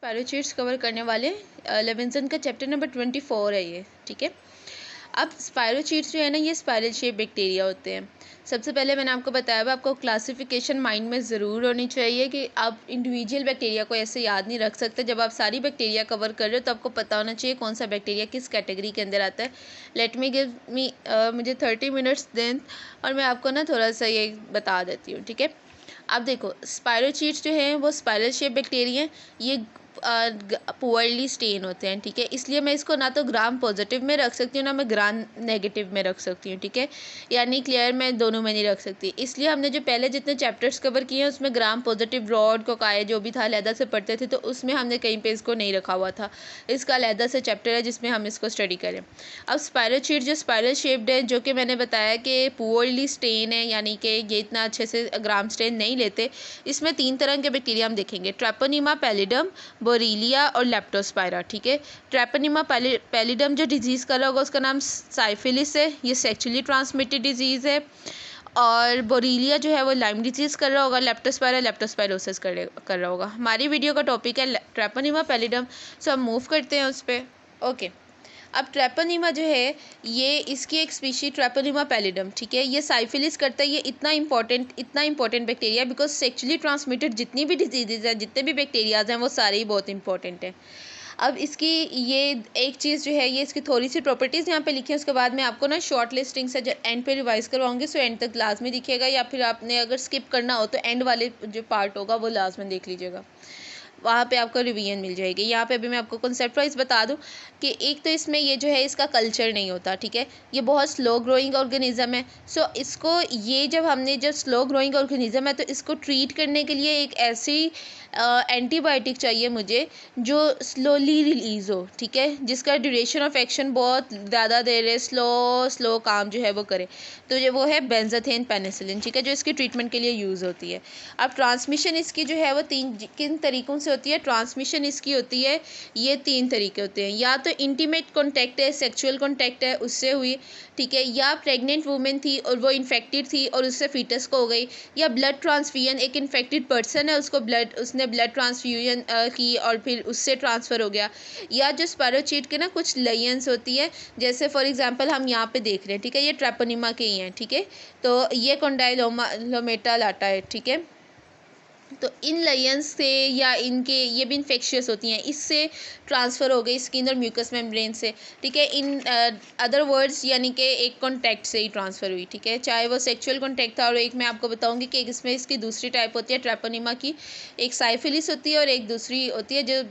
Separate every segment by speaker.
Speaker 1: Spirochaetes cover करने वाले Levinson का चैप्टर नंबर 24 है ये, ठीक है। अब स्पायरोचीट्स जो है ना, ये स्पायरल शेप बैक्टीरिया होते हैं। सबसे पहले मैंने आपको बताया हुआ, आपको क्लासिफिकेशन माइंड में ज़रूर होनी चाहिए कि आप इंडिविजुअल बैक्टीरिया को ऐसे याद नहीं रख सकते। जब आप सारी बैक्टीरिया कवर कर रहे हो तो आपको पता होना चाहिए कौन सा बैक्टीरिया किस कैटेगरी के अंदर आता है। लेट मी गिव मी मुझे 30 मिनट्स दें और मैं आपको ना थोड़ा सा ये बता देती हूँ, ठीक है। अब देखो, स्पायरोचीट्स जो हैं वो स्पायरल शेप बैक्टीरिया हैं। ये पुअरली स्टेन होते हैं, ठीक है। इसलिए मैं इसको ना तो ग्राम पॉजिटिव में रख सकती हूँ ना मैं ग्राम नेगेटिव में रख सकती हूँ, ठीक है। यानी क्लियर, मैं दोनों में नहीं रख सकती। इसलिए हमने जो पहले जितने चैप्टर्स कवर किए हैं उसमें ग्राम पॉजिटिव, रॉड, कोकाय जो भी था अलहदा से पढ़ते थे, तो उसमें हमने कहीं पे इसको नहीं रखा हुआ था। इसका अलहदा से चैप्टर है जिसमें हम इसको स्टडी करें। अब स्पायरोचीट जो स्पायरल शेप्ड है, जो कि मैंने बताया कि पुअरली स्टेन है, यानी कि ये इतना अच्छे से ग्राम स्टेन नहीं लेते। इसमें 3 तरह के बैक्टीरिया हम देखेंगे, ट्रैपोनिमा पैलिडम, बोरीलिया और लेप्टोस्पायरा, ठीक है। ट्रैपोनिमा पैलिडम जो डिजीज़ कर रहा होगा उसका नाम साइफिलिस है, ये सेक्चुअली ट्रांसमिटेड डिजीज़ है। और बोरीलिया जो है वो लाइम डिजीज़ कर रहा होगा। लेप्टोस्पायरा लेप्टोस्पायरोसिस कर रहा होगा। हमारी वीडियो का टॉपिक है ट्रैपोनिमा पैलिडम, सो हम मूव करते हैं उस पर। ओके, अब ट्रैपोनिमा जो है ये इसकी एक स्पीशी ट्रैपोनिमा पैलिडम, ठीक है। ये साइफिलिस करता है। ये इतना important bacteria, because sexually transmitted जितनी भी डिजीज़ हैं, जितने भी बैक्टीरियाज हैं, वो सारे ही बहुत इंपॉर्टेंट हैं। अब इसकी ये एक चीज़ जो है, ये इसकी थोड़ी सी प्रॉपर्टीज़ यहाँ पे लिखी है। उसके बाद मैं आपको ना शॉर्ट लिस्टिंग से एंड पे रिवाइज करवाऊंगी, सो एंड तक लाजमी दिखेगा, या फिर आपने अगर स्किप करना हो तो एंड वाले जो पार्ट होगा वो लाजमी देख लीजिएगा, वहाँ पे आपको रिवीजन मिल जाएगी। यहाँ पे अभी मैं आपको कॉन्सेप्ट वाइज बता दूँ कि एक तो इसमें ये जो है इसका कल्चर नहीं होता, ठीक है। ये बहुत स्लो ग्रोइंग ऑर्गेनिज्म है। सो इसको ये जब स्लो ग्रोइंग ऑर्गेनिज्म है तो इसको ट्रीट करने के लिए एक ऐसी एंटीबायोटिक चाहिए मुझे जो स्लोली रिलीज़ हो, ठीक है, जिसका ड्यूरेशन ऑफ एक्शन बहुत ज़्यादा देर है, स्लो काम जो है वो करे। तो ये वो है बेंजाथेन पेनिसिलिन, ठीक है, जो इसकी ट्रीटमेंट के लिए यूज़ होती है। अब ट्रांसमिशन इसकी जो है वो किन तरीक़ों से होती है। ट्रांसमिशन इसकी होती है, ये 3 तरीके होते हैं। या तो इंटीमेट कॉन्टैक्ट है, सेक्सुअल कॉन्टैक्ट है, उससे हुई, ठीक है। या प्रेग्नेंट वूमेन थी और वो इन्फेक्टेड थी और उससे फीटस को हो गई। या ब्लड ट्रांसफ्यूजन, एक इन्फेक्टेड पर्सन है, उसने ब्लड ट्रांसफ्यूजन की और फिर उससे ट्रांसफ़र हो गया। या जो स्पायरोचीट के ना कुछ लेयंस होती है, जैसे फॉर एग्जांपल हम यहाँ पे देख रहे हैं, ठीक है, ये ट्रैपोनिमा के ही हैं, ठीक है। तो ये कोंडाइलोमेटा लाटा है, ठीक है। तो इन लेयंस से या इनके ये भी इन्फेक्शियस होती हैं, इससे ट्रांसफ़र हो गई स्किन और म्यूकस मेम्ब्रेन से, ठीक है। इन अदर वर्ड्स यानी कि एक कॉन्टैक्ट से ही ट्रांसफ़र हुई, ठीक है, चाहे वो सेक्सुअल कॉन्टैक्ट था। और एक मैं आपको बताऊंगी कि इसमें इसकी दूसरी टाइप होती है ट्रैपोनिमा की, एक साइफिलिस होती है और एक दूसरी होती है जो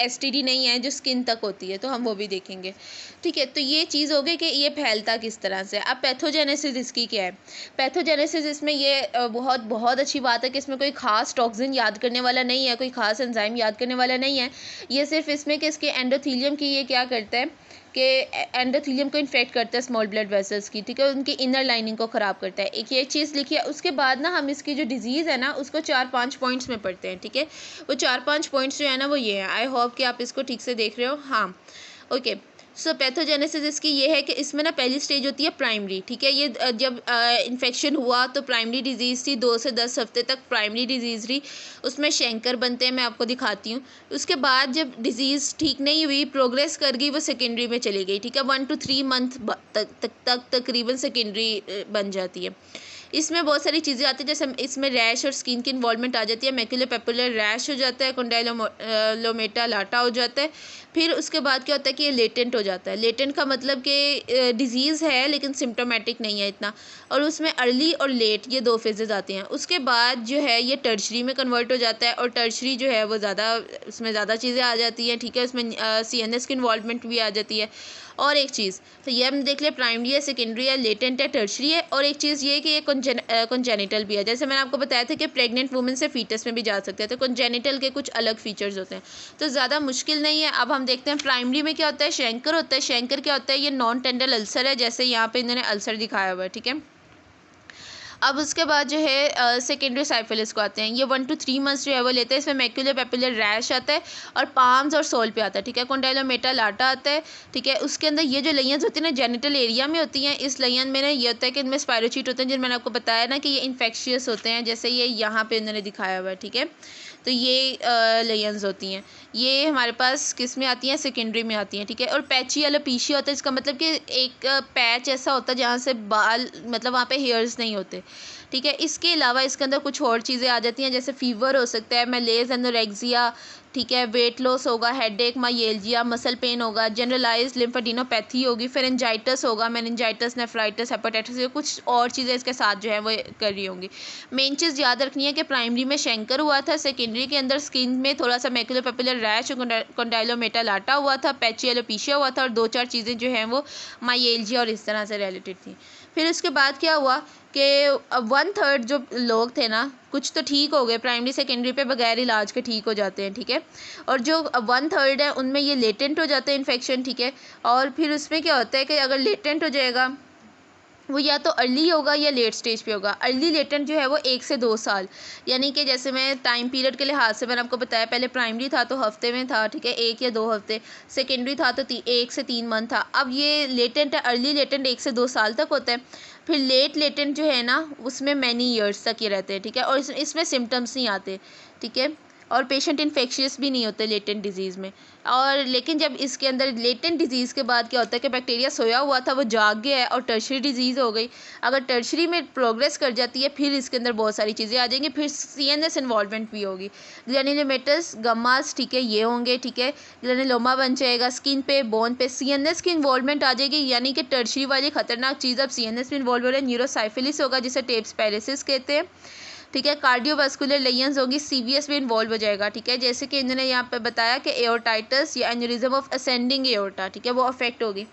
Speaker 1: STD नहीं है, जो स्किन तक होती है, तो हम वो भी देखेंगे, ठीक है। तो ये चीज़ हो गई कि ये फैलता किस तरह से। अब पैथोजेनेसिस इसकी क्या है। पैथोजेनेसिस इसमें ये बहुत अच्छी बात है कि इसमें कोई खास टॉक्सिन याद करने वाला नहीं है, कोई खास एंजाइम याद करने वाला नहीं है। ये सिर्फ इसमें कि इसके एंडोथीलियम की ये क्या करता है कि एंडोथीलियम को इन्फेक्ट करता है, स्मॉल ब्लड वेसल्स की, ठीक है, उनकी इनर लाइनिंग को ख़राब करता है। एक ये चीज़ लिखी है। उसके बाद ना हम इसकी जो डिजीज़ है ना उसको 4-5 पॉइंट्स में पढ़ते हैं, ठीक है। वो 4-5 पॉइंट्स जो है ना वो ये हैं। आई होप कि आप इसको ठीक से देख रहे हो। हाँ, ओके। सो पैथोजेनेसिस इसकी ये है कि इसमें ना पहली स्टेज होती है प्राइमरी, ठीक है। ये जब इन्फेक्शन हुआ तो प्राइमरी डिजीज़ थी, 2 से 10 हफ्ते तक प्राइमरी डिजीज़ रही। उसमें शैंकर बनते हैं, मैं आपको दिखाती हूँ। उसके बाद जब डिजीज़ ठीक नहीं हुई, प्रोग्रेस कर गई, वो सेकेंडरी में चली गई, ठीक है। 1 to 3 मंथ तक तकरीबन सेकेंडरी बन जाती है। इसमें बहुत सारी चीज़ें आती हैं, जैसे इसमें रैश और स्किन की इन्वॉल्वमेंट आ जाती है। मैक्यूलोपेपुलर रैश हो जाता है, कोंडाइलोमेटा लाटा हो जाता है। फिर उसके बाद क्या होता है कि ये लेटेंट हो जाता है। लेटेंट का मतलब कि डिजीज़ है लेकिन सिम्टोमेटिक नहीं है इतना। और उसमें अर्ली और लेट ये 2 फेजेज़ आते हैं। उसके बाद जो है ये टर्शरी में कन्वर्ट हो जाता है, और टर्शरी जो है वो उसमें ज़्यादा चीज़ें आ जाती हैं, ठीक है। उसमें CNS की इन्वॉल्वमेंट भी आ जाती है। और एक चीज़ तो ये हम देख लिया, प्राइमरी है, सेकेंडरी है, लेटेंट है, टर्शरी है। और एक चीज़ ये कि ये कॉन्जेनिटल भी है। जैसे मैंने आपको बताया था कि प्रेग्नेंट वुमेन से फीटस में भी जा सकते हैं, तो कॉन्जेनिटल के कुछ अलग फीचर्स होते हैं, तो ज़्यादा मुश्किल नहीं है। अब हम देखते हैं प्राइमरी में क्या होता है। शैंकर होता है। शैंकर क्या होता है, ये नॉन टेंडल अल्सर है, जैसे यहाँ पे इन्होंने अल्सर दिखाया हुआ है, ठीक है। अब उसके बाद जो है सेकेंडरी साइफिलिस को आते हैं। ये 1 to 3 मंथ्स जो है वो लेते हैं। इसमें मैक्यूलोपेपुलर रैश आता है और पाम्स और सोल पे आता है, ठीक है। कोंडाइलोमेटा लाटा आता है, ठीक है। उसके अंदर ये जो लेयंस होती है ना जेनिटल एरिया में होती हैं। इस लेयन में ना ये होता है कि इनमें स्पायरोचीट होते हैं, जिन मैंने आपको बताया ना कि ये इन्फेक्शियस होते हैं, जैसे ये यहाँ पे इन्होंने दिखाया हुआ है, ठीक है। तो ये लेयर्स होती हैं, ये हमारे पास किस में आती हैं, सेकेंडरी में आती हैं, ठीक है। और पैची एलोपेशिया होता है, इसका मतलब कि एक पैच ऐसा होता है जहाँ से बाल मतलब वहाँ पे हेयर्स नहीं होते, ठीक है। इसके अलावा इसके अंदर कुछ और चीज़ें आ जाती हैं, जैसे फीवर हो सकता है, मैलेज, एनोरेक्सिया, ठीक है, वेट लॉस होगा, हेडेक, माइल्जिया, मसल पेन होगा, जनरलाइज लिम्फेडिनोपैथी होगी, फेरेंजाइटिस होगा, मेनिंजाइटिस, नेफ्राइटिस, हेपेटाइटिस, ये कुछ और चीज़ें इसके साथ जो है वो कर रही होंगी। मेन चीज़ याद रखनी है कि प्राइमरी में शैंकर हुआ था, सेकेंडरी के अंदर स्किन में थोड़ा सा मैक्यूलोपैपुलर रैश, कंडाइलोमेटालाटा हुआ था, पैची एलोपेशिया हुआ था, और 2-4 चीज़ें जो हैं वो माइल्जिया और इस तरह से रिलेटेड थी। फिर उसके बाद क्या हुआ कि 1/3 जो लोग थे ना, कुछ तो ठीक हो गए, प्राइमरी सेकेंडरी पे बगैर इलाज के ठीक हो जाते हैं, ठीक है। और जो 1/3 है उनमें ये लेटेंट हो जाता है इन्फेक्शन, ठीक है। और फिर उसमें क्या होता है कि अगर लेटेंट हो जाएगा वो या तो अर्ली होगा या लेट स्टेज पे होगा। अर्ली लेटेंट जो है वो 1 से 2 साल, यानी कि जैसे मैं टाइम पीरियड के लिहाज से मैंने आपको बताया, पहले प्राइमरी था तो हफ्ते में था, ठीक है, 1 या 2 हफ्ते, सेकेंडरी था तो 1 से 3 मंथ था। अब ये लेटेंट है, अर्ली लेटेंट 1 से 2 साल तक होता है। फिर लेट लेटेंट जो है ना उसमें मैनी ईयर्स तक ये रहते हैं, ठीक है। और इसमें सिम्टम्स नहीं आते, ठीक है। और पेशेंट इन्फेक्शियस भी नहीं होते लेटेंट डिजीज़ में। और लेकिन जब इसके अंदर लेटेंट डिजीज़ के बाद क्या होता है कि बैक्टीरिया सोया हुआ था वो जाग गया है और टर्शरी डिजीज़ हो गई। अगर टर्शरी में प्रोग्रेस कर जाती है फिर इसके अंदर बहुत सारी चीज़ें आ जाएंगी, फिर CNS इन्वॉल्वमेंट भी होगी, ग्रेनुलोमेटस, गम्मास, ठीक है, ये होंगे, ठीक है। ग्रेनुलोमा बन जाएगा स्किन पे, बोन पे, CNS की इन्वॉल्वमेंट आ जाएगी, यानी कि टर्शरी वाली खतरनाक चीज़ अब CNS में इन्वॉल्व हो रहा है। न्यूरोसाइफिलिस होगा जिसे टेप्स पैरेसिस कहते हैं, ठीक है। कार्डियोवास्कुलर लेयर्स होगी, CVS भी इन्वॉल्व हो जाएगा, ठीक है। जैसे कि इन्होंने यहाँ पे बताया कि एओर्टाइटिस या एन्यूरिज्म ऑफ असेंडिंग एओर्टा, ठीक है, वो अफेक्ट होगी।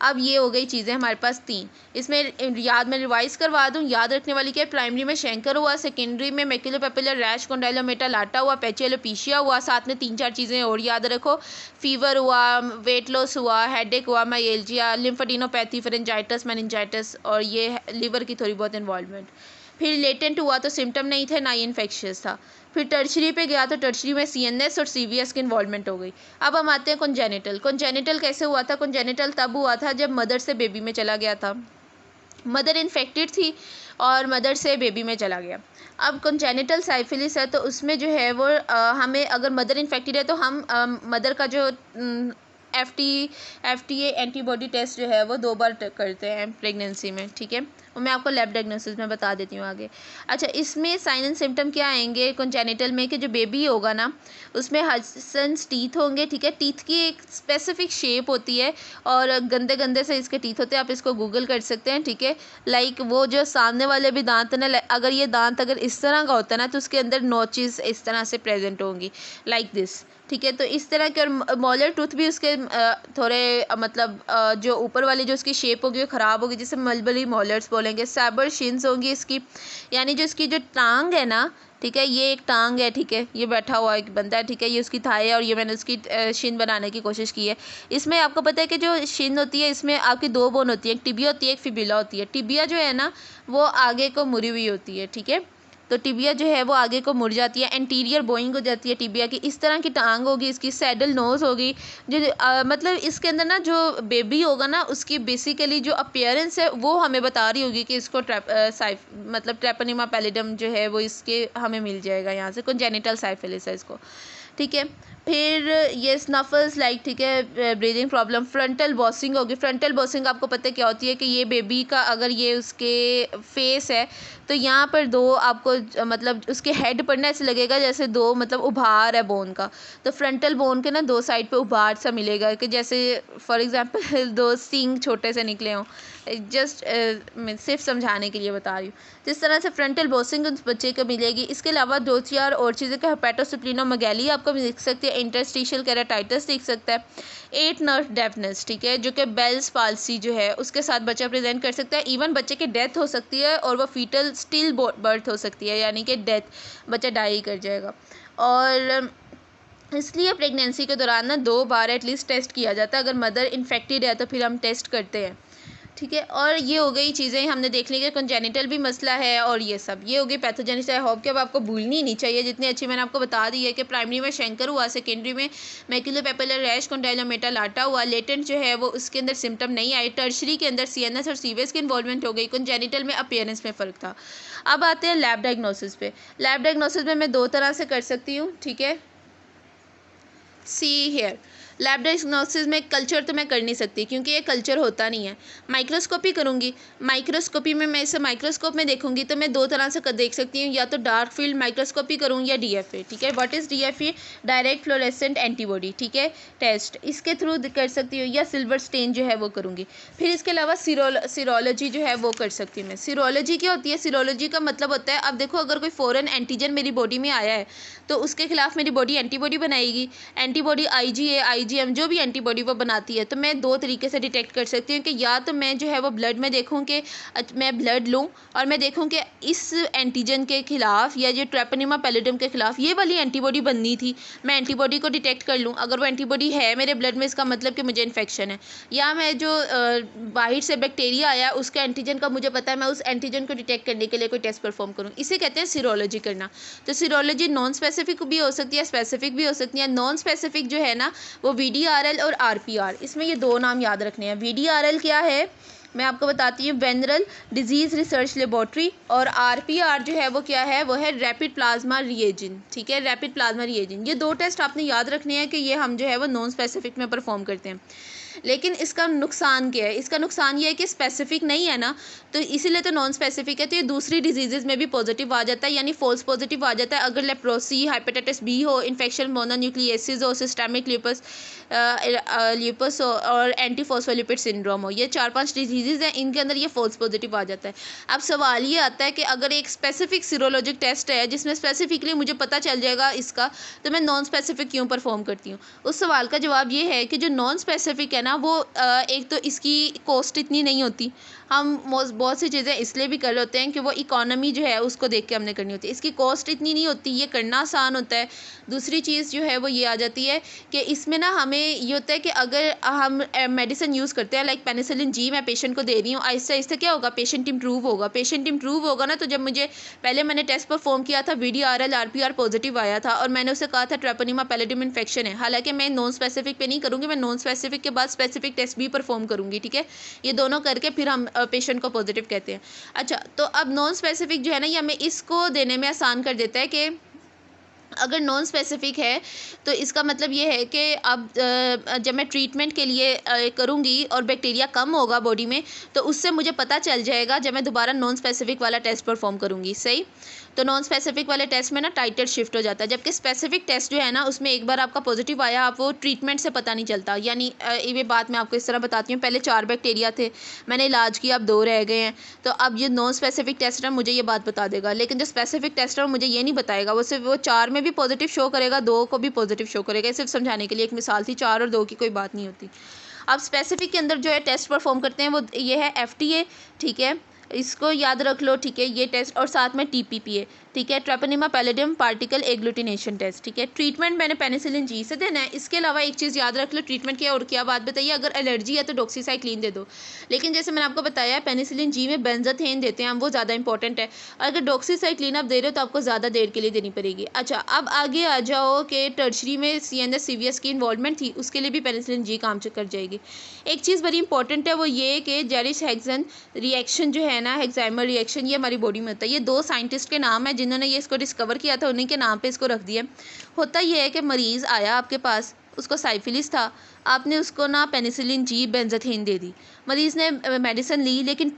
Speaker 1: अब ये हो गई चीज़ें हमारे पास 3। इसमें याद मैं रिवाइज करवा दूँ, याद रखने वाली क्या है, प्राइमरी में शैंकर हुआ, सेकेंडरी में मैक्यूलोपैपुलर रैश, कंडाइलोमेटालाटा हुआ, पैची एलोपेशिया हुआ, साथ में 3-4 चीज़ें और याद रखो, फीवर हुआ, वेट लॉस हुआ, हेडेक हुआ, माइल्जिया, लिम्फेडिनोपैथी, फेरेंजाइटिस, मेनिंजाइटिस, और ये लिवर की थोड़ी बहुत इन्वॉल्वमेंट। फिर लेटेंट हुआ तो सिम्टम नहीं थे, ना ही इन्फेक्शियस था। फिर टर्शरी पे गया तो टर्शरी में CNS और CVS की इन्वॉल्वमेंट हो गई। अब हम आते हैं कॉन्जेनिटल। कॉन्जेनिटल कैसे हुआ था? कॉन्जेनिटल तब हुआ था जब मदर से बेबी में चला गया था, मदर इन्फेक्टेड थी और मदर से बेबी में चला गया। अब कॉन्जेनिटल साइफिलिस है तो उसमें जो है वो हमें अगर मदर इन्फेक्टेड है तो हम मदर का जो FDA एंटीबॉडी टेस्ट जो है वो 2 बार करते हैं प्रेगनेंसी में, ठीक है। और मैं आपको लैब डायग्नोसिस में बता देती हूँ आगे। अच्छा, इसमें साइन एंड सिम्टम क्या आएंगे कॉन्जेनिटल में कि जो बेबी होगा ना उसमें हडसन्स टीथ होंगे, ठीक है। टीथ की एक स्पेसिफिक शेप होती है और गंदे गंदे से इसके टीथ होते हैं, आप इसको गूगल कर सकते हैं, ठीक है। लाइक वो जो सामने वाले भी दांत है ना, अगर ये दांत अगर इस तरह का होता है ना तो उसके अंदर नोचेस इस तरह से प्रेजेंट होंगी, लाइक दिस, ठीक है। तो इस तरह के, और मॉलर टूथ भी उसके थोड़े मतलब जो ऊपर वाली जो उसकी शेप होगी वो ख़राब होगी, जिसे मलबरी मॉलर्स बोलेंगे। सैबर शिन्स होंगी इसकी, यानी जो इसकी जो टांग है ना, ठीक है, ये एक टांग है, ठीक है, ये बैठा हुआ एक बंदा है, ठीक है, ये उसकी थाई है और ये मैंने उसकी शिन बनाने की कोशिश की है। इसमें आपको पता है कि जो शिन होती है इसमें आपकी 2 बोन होती है, एक टिबिया होती है, एक फिबिला होती है। टिबिया जो है ना वो आगे को मुड़ी हुई होती है, ठीक है, तो टिबिया जो है वो आगे को मुड़ जाती है, एंटीरियर बोइंग हो जाती है टिबिया की। इस तरह की टांग होगी इसकी, सैडल नोज़ होगी, जो मतलब इसके अंदर ना जो बेबी होगा ना उसकी बेसिकली जो अपीयरेंस है वो हमें बता रही होगी कि इसको मतलब ट्रेपोनिमा पैलिडम जो है वो इसके हमें मिल जाएगा यहाँ से, कॉन्जेनिटल साइफिलिस है इसको, ठीक है। फिर ये स्नफल्स लाइक, ठीक है, ब्रीदिंग प्रॉब्लम। फ्रंटल बॉसिंग होगी। फ्रंटल बॉसिंग आपको पता है क्या होती है कि ये बेबी का अगर ये उसके फेस है तो यहाँ पर 2 आपको मतलब उसके हेड पर ना ऐसे लगेगा जैसे 2 मतलब उभार है बोन का, तो फ्रंटल बोन के ना 2 साइड पे उभार सा मिलेगा कि जैसे फॉर एग्जांपल 2 सींग छोटे से निकले हों। जस्ट मैं सिर्फ समझाने के लिए बता रही हूँ। तो इस तरह से फ्रंटल बॉसिंग उस बच्चे को मिलेगी। इसके अलावा 2-4 और चीज़ें का हेपेटोस्प्लिनोमेगाली आपको दिख सकती है, इंटरस्टिशियल केराटाइटिस दिख सकता है, 8 नर्व डेफनेस, ठीक है, जो कि बेल्स पाल्सी जो है उसके साथ बच्चा प्रेजेंट कर सकता है। इवन बच्चे की डेथ हो सकती है और वो फीटल स्टिल बर्थ हो सकती है, यानी कि डेथ, बच्चा डाई कर जाएगा। और इसलिए प्रेगनेंसी के दौरान ना 2 बार एटलीस्ट टेस्ट किया जाता है। अगर मदर इन्फेक्टेड है तो फिर हम टेस्ट करते हैं, ठीक है। और ये हो गई चीज़ें हमने देख ली कि कंजेनिटल भी मसला है और ये सब, ये हो गई पैथोजेनिस। आई होप कि अब आपको भूलनी ही नहीं चाहिए, जितनी अच्छी मैंने आपको बता दी है कि प्राइमरी में शैंकर हुआ, सेकेंडरी में मैक्यूलोपेपुलर रैश, कंडाइलोमेटा लाटा हुआ, लेटेंट जो है वो उसके अंदर सिम्टम नहीं आए, टर्शरी के अंदर सीएनएस और सीवेस की इन्वॉल्वमेंट हो गई, कंजेनिटल में अपीयरेंस में फ़र्क था। अब आते हैं लैब डायग्नोसिस पे। लैब डायग्नोसिस में मैं 2 तरह से कर सकती हूँ, ठीक है। सी हेयर, लैब डायग्नोसिस में कल्चर तो मैं कर नहीं सकती क्योंकि ये कल्चर होता नहीं है। माइक्रोस्कोपी करूँगी, माइक्रोस्कोपी में मैं इसे माइक्रोस्कोप में देखूँगी तो मैं 2 तरह से देख सकती हूँ, या तो डार्क फील्ड माइक्रोस्कोपी करूँ या डीएफए, ठीक है। What is DFA? Direct fluorescent antibody, ठीक है, टेस्ट, इसके थ्रू कर सकती हूँ, या सिल्वर स्टेन जो है वो करूँगी। फिर इसके अलावा सीरोलॉजी जो है वो कर सकती हूँ मैं। सीरोलॉजी क्या होती है? सीरोलॉजी का मतलब होता है, अब देखो अगर कोई फॉरेन एंटीजन मेरी बॉडी में आया है तो उसके खिलाफ मेरी बॉडी एंटीबॉडी बनाएगी। एंटीबॉडी आईजीए, आईजीएम जो भी एंटीबॉडी वो बनाती है, तो मैं 2 तरीके से डिटेक्ट कर सकती हूँ कि या तो मैं जो है वो ब्लड में देखूँ कि मैं ब्लड लूँ और मैं देखूँ कि इस एंटीजन के खिलाफ या जो ट्रेपोनेमा पैलिडियम के खिलाफ ये वाली एंटीबॉडी बननी थी, मैं एंटीबॉडी को डिटेक्ट कर लूँ। अगर वो एंटीबॉडी है मेरे ब्लड में, इसका मतलब कि मुझे इन्फेक्शन है। या मैं जो बाहर से बैक्टीरिया आया उसके एंटीजन का मुझे पता है, मैं उस एंटीजन को डिटेक्ट करने के लिए कोई टेस्ट परफॉर्म करूँ, इसे कहते हैं सीरोलॉजी करना। तो सीरोलॉजी नॉन स्पेसिफिक भी हो सकती है, स्पेसिफिक भी हो सकती है। नॉन स्पेसिफिक जो है ना वो VDRL और RPR, इसमें ये 2 नाम याद रखने हैं। VDRL क्या है मैं आपको बताती हूँ, वेनरल डिजीज़ रिसर्च लेबोरेटरी, और RPR जो है वो क्या है, वो है रैपिड प्लाज्मा रिएजेंट, ठीक है, रैपिड प्लाज्मा रिएजेंट। ये 2 टेस्ट आपने याद रखने हैं कि ये हम जो है वो नॉन स्पेसिफिक में परफॉर्म करते हैं। लेकिन इसका नुकसान क्या है? इसका नुकसान ये है कि स्पेसिफिक नहीं है ना, तो इसीलिए तो नॉन स्पेसिफिक है, तो ये दूसरी डिजीज़ में भी पॉजिटिव आ जाता है, यानी फॉल्स पॉजिटिव आ जाता है। अगर लेप्रोसी, हेपेटाइटिस बी हो, इन्फेक्शन मोनोन्यूक्लियोसिस हो, सिस्टेमिक ल्यूपस हो और एंटीफॉस्फोलिपिड सिंड्रोम हो, ये 4-5 डिजीज़ हैं, इनके अंदर ये फॉल्स पॉजिटिव आ जाता है। अब सवाल ये आता है कि अगर एक स्पेसिफिक सीरोलॉजिक टेस्ट है जिसमें स्पेसिफिकली मुझे पता चल जाएगा इसका, तो मैं नॉन स्पेसिफिक क्यों परफॉर्म करती हूँ? उस सवाल का जवाब ये है कि जो नॉन स्पेसिफिक है ना वो एक तो इसकी कॉस्ट इतनी नहीं होती, हम बहुत सी चीज़ें इसलिए भी कर लेते हैं कि वो इकोनॉमी जो है उसको देख के हमने करनी होती है, इसकी कॉस्ट इतनी नहीं होती, ये करना आसान होता है। दूसरी चीज़ जो है वो ये आ जाती है कि इसमें ना हमें ये होता है कि अगर हम मेडिसिन यूज़ करते हैं, लाइक पेनिसिलिन जी मैं पेशेंट को दे रही हूँ, आहिस्ता आहिस्ता क्या होगा, पेशेंट इम्प्रूव होगा। पेशेंट इम्प्रूव होगा ना, तो जब मुझे पहले मैंने टेस्ट परफॉर्म किया था, VDRL RPR पॉजिटिव आया था और मैंने उसे कहा था ट्रेपोनेमा पैलिडियम इन्फेक्शन है। हालांकि मैं नॉन स्पेसिफिक पे नहीं करूँगी, मैं नॉन स्पेसिफिक के बाद स्पेसिफिक टेस्ट भी परफॉर्म करूँगी, ठीक है। ये दोनों करके फिर हम पेशेंट को पॉजिटिव कहते हैं। अच्छा, तो अब नॉन स्पेसिफिक जो है ना, ये हमें इसको देने में आसान कर देता है कि अगर नॉन स्पेसिफिक है तो इसका मतलब ये है कि अब जब मैं ट्रीटमेंट के लिए करूँगी और बैक्टीरिया कम होगा बॉडी में, तो उससे मुझे पता चल जाएगा जब मैं दोबारा नॉन स्पेसिफिक वाला टेस्ट परफॉर्म करूँगी, सही। तो नॉन स्पेसिफिक वाले टेस्ट में ना टाइटर शिफ्ट हो जाता है, जबकि स्पेसिफिक टेस्ट जो है ना उसमें एक बार आपका पॉजिटिव आया, आप वो ट्रीटमेंट से पता नहीं चलता। यानी ये बात मैं आपको इस तरह बताती हूँ, पहले 4 बैक्टीरिया थे, मैंने इलाज किया, अब 2 रह गए हैं, तो अब ये नॉन स्पेसिफिक टेस्ट है मुझे ये बात बता देगा। लेकिन जो स्पेसिफिक टेस्ट है मुझे ये नहीं बताएगा, वो सिर्फ वो 4 में भी पॉजिटिव शो करेगा, 2 को भी पॉजिटिव शो करेगा। सिर्फ समझाने के लिए एक मिसाल थी, 4 और 2 की कोई बात नहीं होती। अब स्पेसिफिक के अंदर जो है टेस्ट परफॉर्म करते हैं वो ये है FDA, ठीक है, इसको याद रख लो, ठीक है, ये टेस्ट, और साथ में TPPA, ठीक है, treponema pallidum particle agglutination test, ठीक है। ट्रीटमेंट मैंने पेनिसिलिन जी से देना है। इसके अलावा एक चीज़ याद रख लो, ट्रीटमेंट की और क्या बात बताइए, अगर एलर्जी है तो डॉक्सीसाइक्लिन दे दो, लेकिन जैसे मैंने आपको बताया पेनिसिलिन जी में बेंजाथेन देते हैं हम, वो ज़्यादा इंपॉर्टेंट है। अगर डॉक्सीसाइक्लिन आप दे रहे हो तो आपको ज़्यादा देर के लिए देनी पड़ेगी। अच्छा, अब आगे आ जाओ कि टर्शरी में CNS CVS की इन्वॉल्वमेंट थी, उसके लिए भी पेनिसिलिन जी काम कर जाएगी। एक चीज़ बड़ी इंपॉर्टेंट है, वो ये कि जेरिस हेक्सन रिएक्शन जो है ना, हेक्साइमर रिएक्शन, ये हमारी बॉडी में होता है। ये 2 साइंटिस्ट के नाम है जिन्होंने ये इसको डिस्कवर किया था, उन्हीं के नाम पे इसको रख दिया। होता ये है कि मरीज़ आया आपके पास, उसको साइफिलिस था, आपने उसको ना पेनिसिलिन जी बेंजाथेन दे दी, मरीज़ ने मेडिसिन ली, लेकिन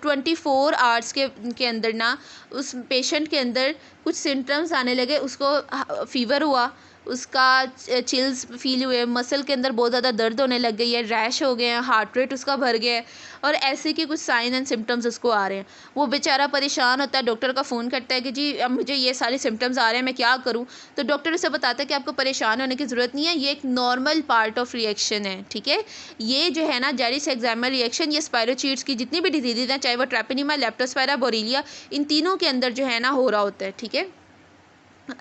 Speaker 1: 24 आवर्स के अंदर ना उस पेशेंट के अंदर कुछ सिम्टम्स आने लगे, उसको फीवर हुआ, उसका चिल्स फील हुए, मसल के अंदर बहुत ज़्यादा दर्द होने लग गई है, रैश हो गए हैं, हार्ट रेट उसका भर गया है, और ऐसे के कुछ साइन एंड सिम्टम्स उसको आ रहे हैं। वो बेचारा परेशान होता है, डॉक्टर का फ़ोन करता है कि जी अब मुझे ये सारे सिम्टम्स आ रहे हैं, मैं क्या करूं? तो डॉक्टर उसे बताता है कि आपको परेशान होने की ज़रूरत नहीं है, ये एक नॉर्मल पार्ट ऑफ रिएक्शन है, ठीक है। ये जो है ना जेरिस हेक्साइमर रिएक्शन, ये स्पायरोचीट्स की जितनी भी डिजीज़ हैं, चाहे वो ट्रेपोनेमा, लेप्टोस्पायरा, बोरीलिया, इन तीनों के अंदर जो है ना हो रहा होता है, ठीक है।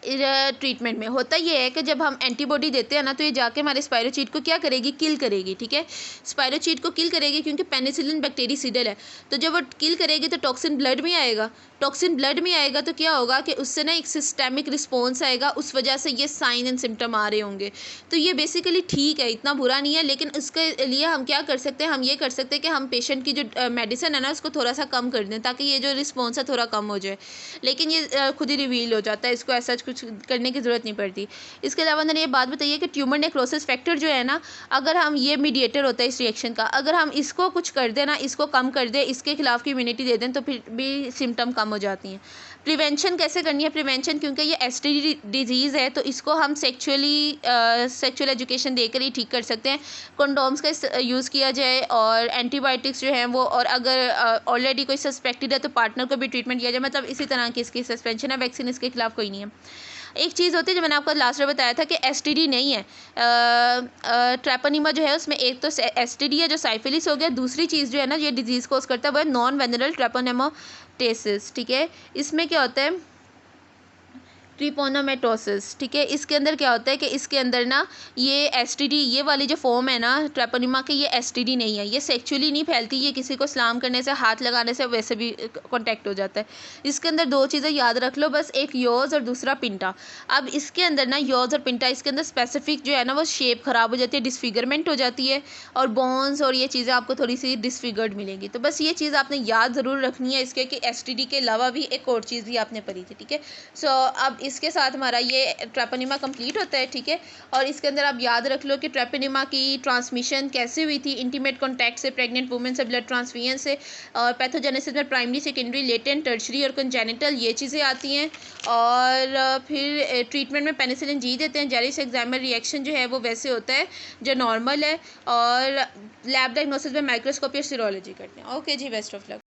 Speaker 1: ट्रीटमेंट में होता ये है कि जब हम एंटीबॉडी देते हैं ना तो ये जाके हमारे स्पायरोचीट को क्या करेगी, किल करेगी, ठीक है। स्पायरोचीट को किल करेगी क्योंकि पेनिसिलिन बैक्टीरिसीडल है, तो जब वो किल करेगी तो टॉक्सिन ब्लड में आएगा, टॉक्सिन ब्लड में आएगा तो क्या होगा कि उससे ना एक सिस्टेमिक रिस्पॉन्स आएगा, उस वजह से ये साइन एंड सिम्टम आ रहे होंगे। तो ये बेसिकली ठीक है, इतना बुरा नहीं है, लेकिन उसके लिए हम क्या कर सकते हैं, हम ये कर सकते हैं कि हम पेशेंट की जो मेडिसिन है ना उसको थोड़ा सा कम कर दें ताकि ये जो रिस्पॉन्स है थोड़ा कम हो जाए, लेकिन ये खुद ही रिवील हो जाता है, इसको ऐसा कुछ करने की ज़रूरत नहीं पड़ती। इसके अलावा मैंने ये बात बताई है कि ट्यूमर नेक्रोसिस फैक्टर जो है ना, अगर हम ये मीडिएटर होता है इस रिएक्शन का, अगर हम इसको कुछ कर दें ना, इसको कम कर दें, इसके खिलाफ की इम्यूनिटी दे दें तो फिर भी सिम्टम कम हो जाती हैं। प्रिवेंशन कैसे करनी है, प्रिवेंशन क्योंकि ये एसटीडी डिजीज़ है तो इसको हम सेक्चुअल एजुकेशन देकर ही ठीक कर सकते हैं। कंडोम्स का यूज़ किया जाए और एंटीबायोटिक्स जो हैं वो, और अगर ऑलरेडी कोई सस्पेक्टेड है तो पार्टनर को भी ट्रीटमेंट किया जाए, मतलब इसी तरह की इसकी सस्पेंशन है, वैक्सीन इसके खिलाफ कोई नहीं है। एक चीज़ होती है जो मैंने आपको लास्ट में बताया था कि एसटीडी नहीं है, ट्रैपोनिमा जो है उसमें एक तो एसटीडी है जो साइफिलिस हो गया, दूसरी चीज़ जो है ना ये डिजीज़ कोज करता है वो है नॉन वेनरल ट्रैपोनेमोटेसिस, ठीक है। इसमें क्या होता है, ट्रिपोनोमेटोसिस, ठीक है। इसके अंदर क्या होता है कि इसके अंदर ना ये एसटीडी, ये वाली जो फॉर्म है ना ट्रैपोनिमा की, ये एसटीडी नहीं है, ये सेक्चुअली नहीं फैलती, ये किसी को सलाम करने से, हाथ लगाने से वैसे भी कांटेक्ट हो जाता है। इसके अंदर दो चीज़ें याद रख लो बस, एक योज और दूसरा पिंटा। अब इसके अंदर ना योज और पिंटा, इसके अंदर स्पेसिफिक जो है ना वो शेप ख़राब हो जाती है, डिसफिगरमेंट हो जाती है, और बोन्स और ये चीज़ें आपको थोड़ी सी डिसफिगर्ड मिलेंगी। तो बस ये चीज़ आपने याद ज़रूर रखनी है इसके कि एसटीडी के अलावा भी एक और चीज़ भी आपने पढ़ी थी, ठीक है। सो अब इसके साथ हमारा ये ट्रैपोनिमा कंप्लीट होता है, ठीक है। और इसके अंदर आप याद रख लो कि ट्रैपोनिमा की ट्रांसमिशन कैसे हुई थी, इंटीमेट कॉन्टैक्ट से, प्रेग्नेंट वुमेन से, ब्लड ट्रांसफ्यूजन से, और पैथोजेनेसिस में प्राइमरी, सेकेंडरी, लेटेंट, टर्शरी और कंजेनिटल ये चीज़ें आती हैं। और फिर ट्रीटमेंट में पेनिसिलिन जी देते हैं। जेरिस एक्जाइमर रिएक्शन जो है वो वैसे होता है जो नॉर्मल है, और लैब डायग्नोसिस में माइक्रोस्कोपी और सीरोलॉजी करते हैं। ओके जी, बेस्ट ऑफ लक।